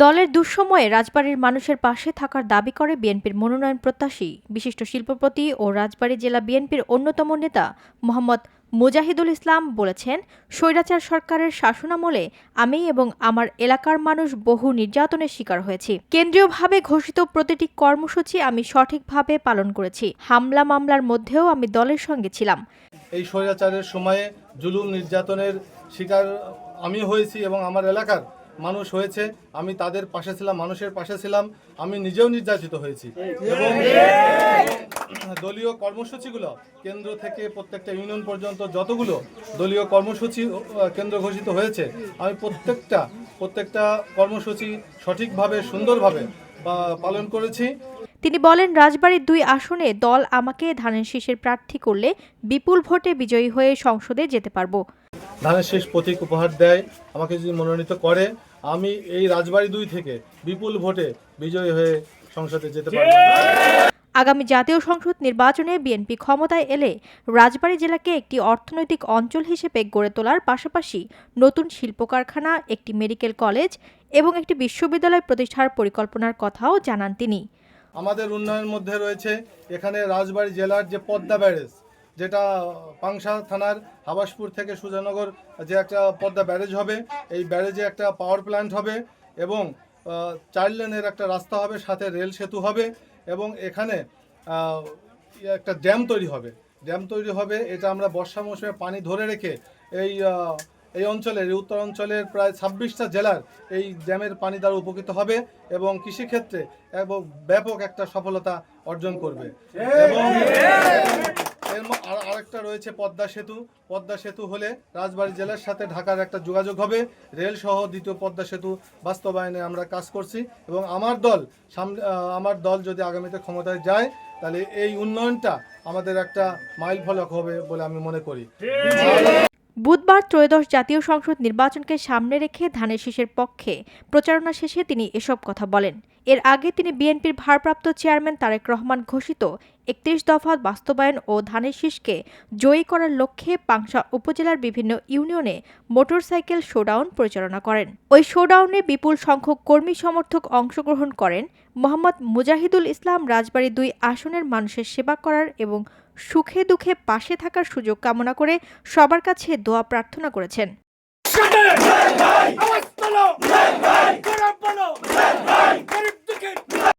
দলের দুঃসময়ে রাজবাড়ীর মানুষের পাশে থাকার দাবি করে বিএনপির মনোনয়ন প্রত্যাশী বিশিষ্ট শিল্পপতি ও রাজবাড়ী জেলা বিএনপির অন্যতম নেতা মোহাম্মদ মুজাহিদুল ইসলাম বলেছেন, স্বৈরাচার সরকারের শাসনামলে আমি এবং আমার এলাকার মানুষ বহু নির্যাতনের শিকার হয়েছি। কেন্দ্রীয়ভাবে ঘোষিত প্রতিটি কর্মসূচি আমি সঠিকভাবে পালন করেছি। হামলা মামলার মধ্যেও আমি দলের সঙ্গে ছিলাম। এই স্বৈরাচারের সময়ে জুলুম নির্যাতনের শিকার আমি হয়েছি এবং আমার এলাকার মানুষ হয়েছে। আমি তাদের পাশে ছিলাম, মানুষের পাশে ছিলাম। আমি নিজেও নির্যাতিত হয়েছি এবং দলীয় কর্মসূচিগুলো কেন্দ্র থেকে প্রত্যেকটা ইউনিয়ন পর্যন্ত যতগুলো দলীয় কর্মসূচি কেন্দ্র ঘোষিত হয়েছে, আমি প্রত্যেকটা কর্মসূচি সঠিকভাবে সুন্দরভাবে পালন করেছি। তিনি বলেন, রাজবাড়ীর 2 আসনে দল আমাকে ধানের শীষের প্রার্থী করলে বিপুল ভোটে বিজয়ী হয়ে সংসদে যেতে পারবো। ধানের শীষ প্রতীক উপহার দেয়, আমাকে যদি মনোনীত করে, আমি এই রাজবাড়ী 2 থেকে বিপুল ভোটে বিজয়ী হয়ে সংসদে যেতে পারবো। আগামী জাতীয় সংসদ নির্বাচনে বিএনপি ক্ষমতায় এলে রাজবাড়ী জেলাকে একটি অর্থনৈতিক অঞ্চল হিসেবে গড়ে তোলার পাশাপাশি নতুন শিল্প কারখানা, একটি মেডিকেল কলেজ এবং একটি বিশ্ববিদ্যালয় প্রতিষ্ঠার পরিকল্পনার কথাও জানান তিনি। আমাদের উন্নয়নের মধ্যে রয়েছে এখানে রাজবাড়ী জেলার যে পদ্মা ব্যারেজ, যেটা পাংশা থানার হাবাসপুর থেকে সুজানগর যে একটা পদ্মা ব্যারেজ হবে, এই ব্যারেজে একটা পাওয়ার প্ল্যান্ট হবে এবং 4 লেনের একটা রাস্তা হবে, সাথে রেল সেতু হবে এবং এখানে একটা ড্যাম তৈরি হবে। এটা আমরা বর্ষা মৌসুমে পানি ধরে রেখে এই অঞ্চলের, এই উত্তর অঞ্চলের প্রায় 26টা জেলার এই ড্যামের পানি দ্বারা উপকৃত হবে এবং কৃষিক্ষেত্রে এবং ব্যাপক একটা সফলতা অর্জন করবে। এবং আরেকটা রয়েছে পদ্মা সেতু হলে রাজবাড়ী জেলার সাথে ঢাকার একটা যোগাযোগ হবে। রেল সহ দ্বিতীয় পদ্মা সেতু বাস্তবায়নে আমরা কাজ করছি এবং আমার দল যদি আগামীতে ক্ষমতায় যায়, তাহলে এই উন্নয়নটা আমাদের একটা মাইল ফলক হবে বলে আমি মনে করি। বুধবার ত্রয়োদশ জাতীয় সংসদ নির্বাচনকে সামনে রেখে ধানের শীষের পক্ষে প্রচারণা শেষে তিনি এসব কথা বলেন। এর আগে তিনি বিএনপির ভারপ্রাপ্ত চেয়ারম্যান তারেক রহমান ঘোষিত 31 দফা বাস্তবায়ন ও ধানের শীষকে জয়ী করার লক্ষ্যে পাংশা উপজেলার বিভিন্ন ইউনিয়নে মোটরসাইকেল শোডাউন পরিচালনা করেন। ওই শোডাউনে বিপুল সংখ্যক কর্মী সমর্থক অংশগ্রহণ করেন। মোহাম্মদ মুজাহিদুল ইসলাম রাজবাড়ী 2 আসনের মানুষের সেবা করার এবং সুখে দুঃখে পাশে থাকার সুযোগ কামনা করে সবার কাছে দোয়া প্রার্থনা করেছেন।